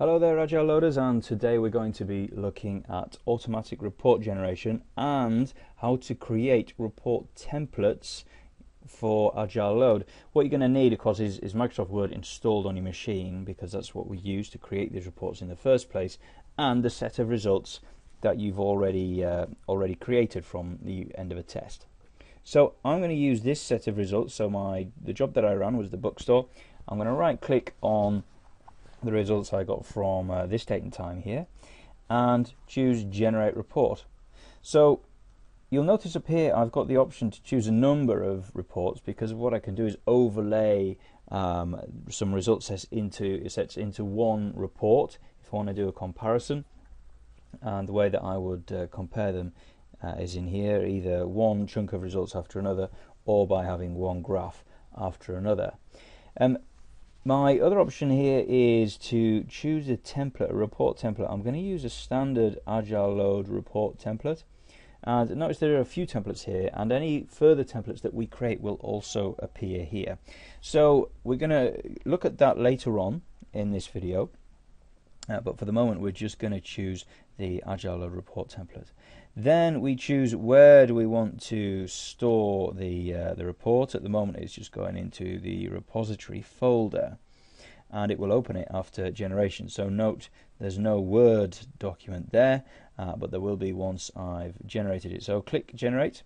Hello there, Agile Loaders, and today we're going to be looking at automatic report generation and how to create report templates for Agile Load. What you're going to need, of course, is Microsoft Word installed on your machine, because that's what we use to create these reports in the first place, and the set of results that you've already created from the end of a test. So I'm going to use this set of results. So the job that I ran was the bookstore. I'm going to right click on the results I got from this date and time here and choose generate report. So you'll notice up here I've got the option to choose a number of reports, because what I can do is overlay some result sets into one report if I want to do a comparison. And the way that I would compare them is in here, either one chunk of results after another or by having one graph after another. My other option here is to choose a template, a report template. I'm going to use a standard Agile Load report template. And notice there are a few templates here, and any further templates that we create will also appear here. So we're going to look at that later on in this video. But for the moment, we're just going to choose the Agile Load report template. Then we choose where do we want to store the report. At the moment, it's just going into the repository folder, and it will open it after generation. So note there's no Word document there, but there will be once I've generated it. So click generate,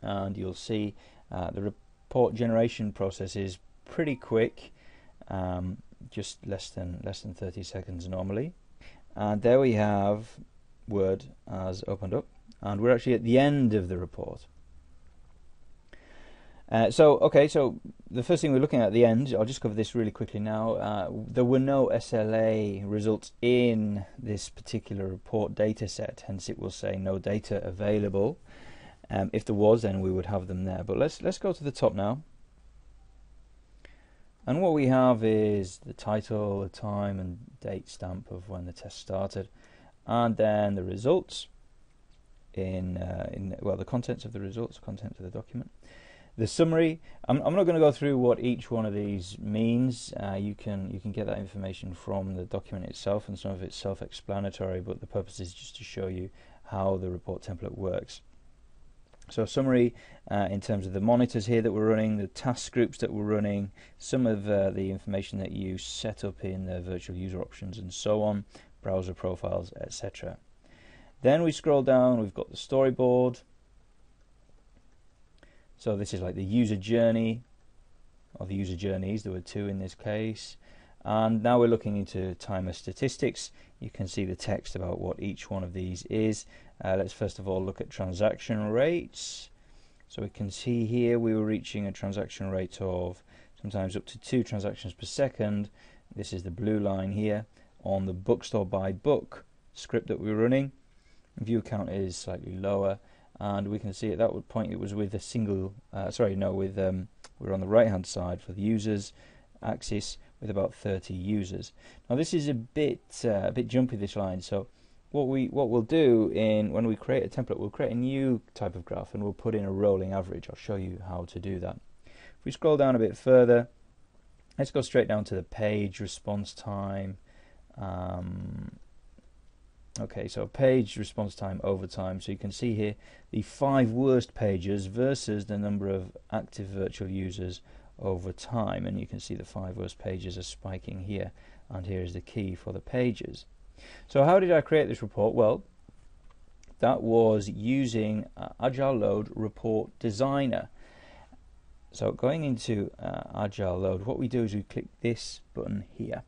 and you'll see the report generation process is pretty quick. Just less than 30 seconds normally, and there we have Word has opened up, and we're actually at the end of the report. So the first thing we're looking at the end, I'll just cover this really quickly now. There were no SLA results in this particular report data set, hence it will say no data available. If there was, then we would have them there. But let's go to the top now. And what we have is the title, the time and date stamp of when the test started, and then the results the contents of the results, contents of the document. The summary, I'm not going to go through what each one of these means. You can get that information from the document itself, and some of it's self-explanatory, but the purpose is just to show you how the report template works. So summary in terms of the monitors here that we're running, the task groups that we're running, some of the information that you set up in the virtual user options and so on, browser profiles, etc. Then we scroll down, we've got the storyboard. So this is like the user journey, or the user journeys, there were two in this case. And now we're looking into timer statistics. You can see the text about what each one of these is. Let's first of all look at transaction rates. So we can see here we were reaching a transaction rate of sometimes up to 2 transactions per second. This is the blue line here on the bookstore by book script that we're running. View count is slightly lower, and we can see at that point it was with a single, we're on the right hand side for the users axis with about 30 users. Now this is a bit jumpy, this line, so what we'll do when we create a template, we'll create a new type of graph and we'll put in a rolling average. I'll show you how to do that. If we scroll down a bit further, let's go straight down to the page response time. Okay, so page response time over time. So you can see here the 5 worst pages versus the number of active virtual users over time, and you can see the 5 worst pages are spiking here, and here is the key for the pages. So how did I create this report? Well, that was using Agile Load Report Designer. So going into Agile Load, what we do is we click this button here.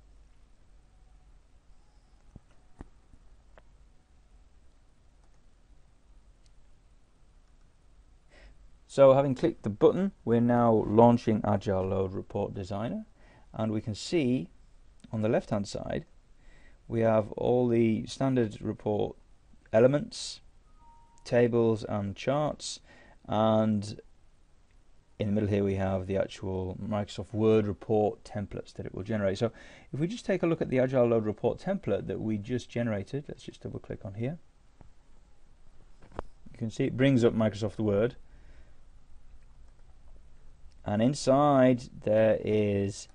So having clicked the button, we're now launching Agile Load Report Designer, and we can see on the left hand side we have all the standard report elements, tables and charts, and in the middle here we have the actual Microsoft Word report templates that it will generate. So if we just take a look at the Agile Load report template that we just generated, let's just double click on here. You can see it brings up Microsoft Word, and inside there is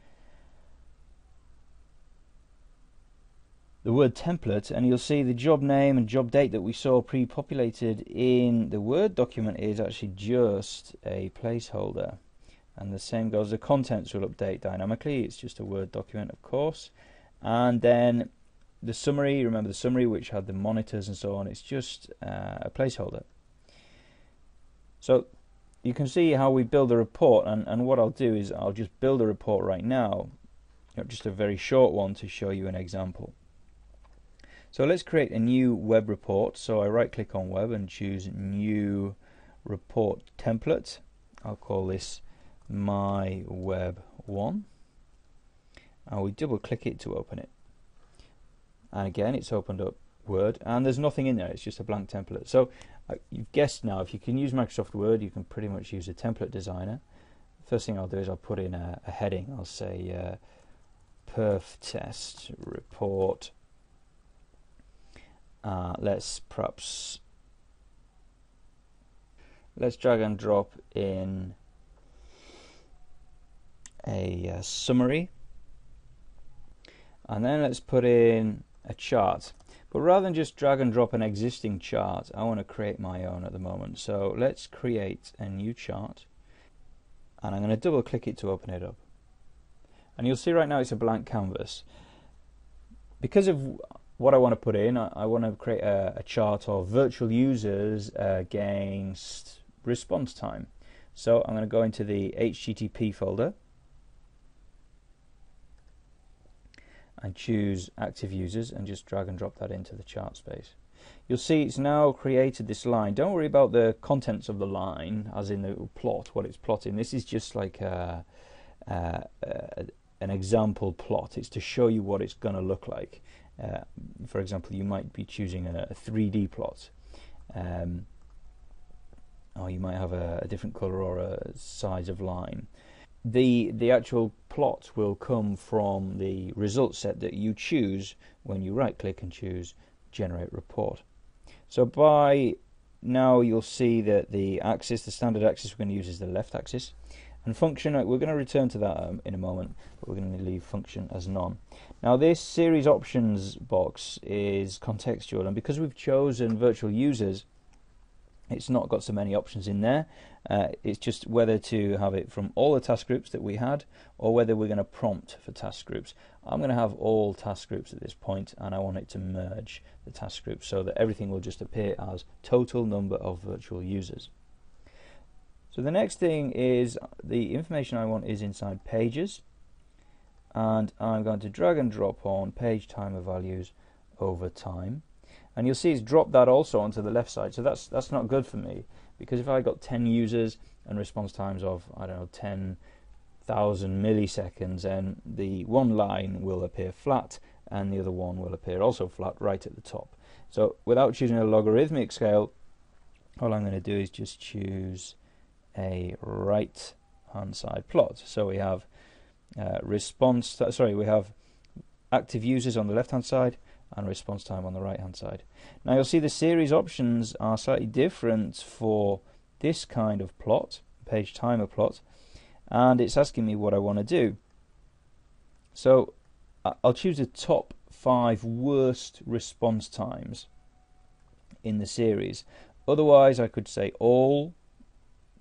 the word template, and you'll see the job name and job date that we saw pre-populated in the Word document is actually just a placeholder. And the same goes, the contents will update dynamically. It's just a Word document, of course. And then the summary, remember the summary which had the monitors and so on, it's just a placeholder. So you can see how we build a report, and what I'll do is I'll just build a report right now, just a very short one to show you an example. So let's create a new web report. So I right click on web and choose new report template. I'll call this my web 1, and we double click it to open it, and again it's opened up Word, and there's nothing in there, it's just a blank template. So you've guessed now, if you can use Microsoft Word, you can pretty much use a template designer. First thing I'll do is I'll put in a heading. I'll say perf test report. Let's drag and drop in a summary, and then let's put in a chart. But rather than just drag and drop an existing chart, I want to create my own at the moment. So let's create a new chart, and I'm going to double click it to open it up. And you'll see right now it's a blank canvas. Because of what I want to put in, I want to create a chart of virtual users against response time. So I'm going to go into the HTTP folder and choose active users and just drag and drop that into the chart space. You'll see it's now created this line. Don't worry about the contents of the line, as in the plot, what it's plotting. This is just like an example plot. It's to show you what it's going to look like. For example, you might be choosing a 3D plot, or you might have a different color or a size of line. The actual plot will come from the result set that you choose when you right click and choose generate report. So by now you'll see that the axis, the standard axis we're going to use is the left axis, and function, we're going to return to that in a moment, but we're going to leave function as none. Now this series options box is contextual, and because we've chosen virtual users, it's not got so many options in there. It's just whether to have it from all the task groups that we had, or whether we're going to prompt for task groups. I'm going to have all task groups at this point, and I want it to merge the task groups so that everything will just appear as total number of virtual users. So the next thing is the information I want is inside pages, and I'm going to drag and drop on page timer values over time. And you'll see it's dropped that also onto the left side, so that's not good for me, because if I got 10 users and response times of, I don't know, 10,000 milliseconds, then the one line will appear flat and the other one will appear also flat right at the top. So without choosing a logarithmic scale, all I'm going to do is just choose a right hand side plot. So we have we have active users on the left hand side and response time on the right hand side. Now you'll see the series options are slightly different for this kind of plot, page timer plot, and it's asking me what I want to do. So I'll choose the top 5 worst response times in the series. Otherwise I could say all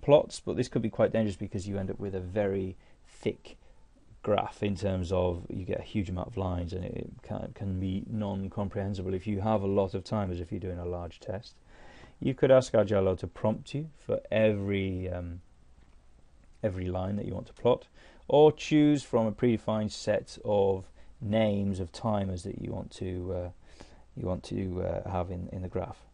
plots, but this could be quite dangerous because you end up with a very thick graph in terms of you get a huge amount of lines, and it can be non-comprehensible if you have a lot of time, as if you're doing a large test. You could ask AgileLoad to prompt you for every line that you want to plot, or choose from a predefined set of names of timers that you want to have in the graph.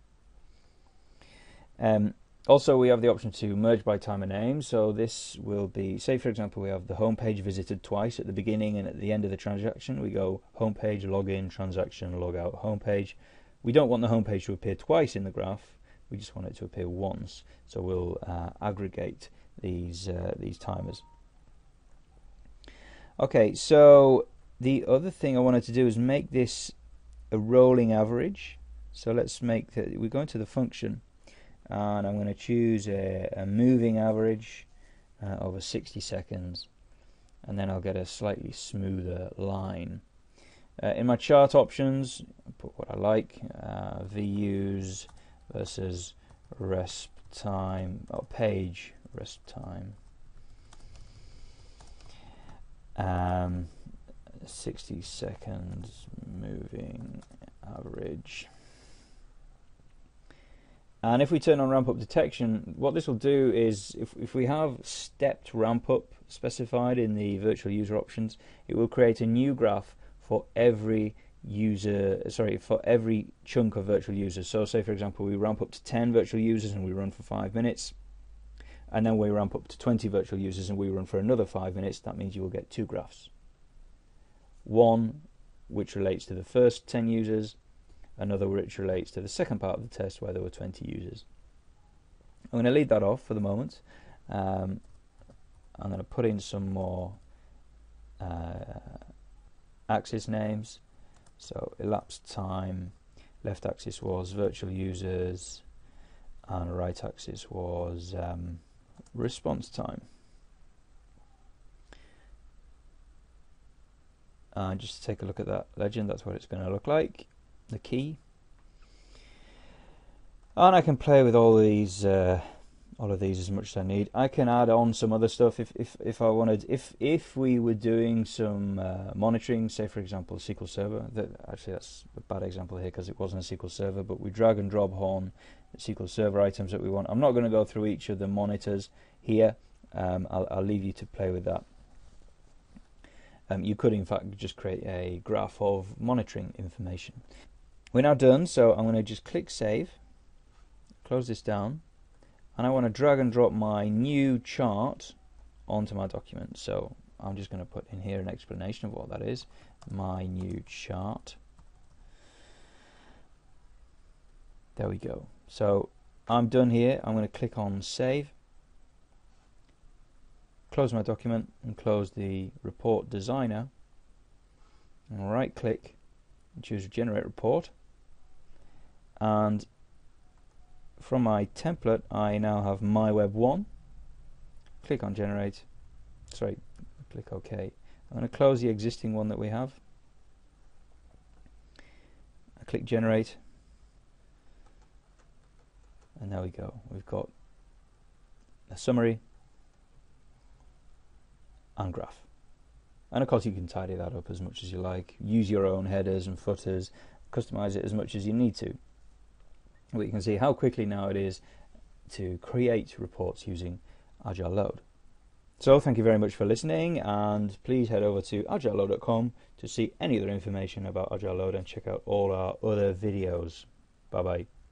Also, we have the option to merge by timer name. So this will be, say for example, we have the home page visited twice at the beginning and at the end of the transaction. We go home page, login, transaction, log out, home page. We don't want the home page to appear twice in the graph. We just want it to appear once. So we'll aggregate these timers. Okay, so the other thing I wanted to do is make this a rolling average. So let's make that, we go into the function, and I'm going to choose a moving average over 60 seconds, and then I'll get a slightly smoother line. In my chart options, I put what I like, views versus resp time, or page resp time. 60 seconds moving average. And if we turn on ramp up detection, what this will do is if we have stepped ramp up specified in the virtual user options, it will create a new graph for every for every chunk of virtual users. So say for example we ramp up to 10 virtual users and we run for 5 minutes, and then we ramp up to 20 virtual users and we run for another 5 minutes. That means you will get two graphs. One which relates to the first 10 users, another which relates to the second part of the test where there were 20 users. I'm going to leave that off for the moment. I'm going to put in some more axis names. So elapsed time, left axis was virtual users, and right axis was response time. And just to take a look at that legend, that's what it's going to look like, the key. And I can play with all of these as much as I need. I can add on some other stuff if I wanted. If we were doing some monitoring, say for example SQL Server. Actually that's a bad example here because it wasn't a SQL Server, but we drag and drop on SQL Server items that we want. I'm not going to go through each of the monitors here. I'll leave you to play with that. You could in fact just create a graph of monitoring information. We're now done, so I'm going to just click save, close this down, and I want to drag and drop my new chart onto my document. So I'm just going to put in here an explanation of what that is, my new chart. There we go. So I'm done here. I'm going to click on save, close my document and close the report designer, and right click and choose generate report, and from my template I now have my web 1. Click on generate, click OK. I'm going to close the existing one that we have. I click generate, and there we go. We've got a summary and graph. And of course you can tidy that up as much as you like, use your own headers and footers, customize it as much as you need to. But you can see how quickly now it is to create reports using Agile Load. So thank you very much for listening, and please head over to AgileLoad.com to see any other information about Agile Load and check out all our other videos. Bye bye.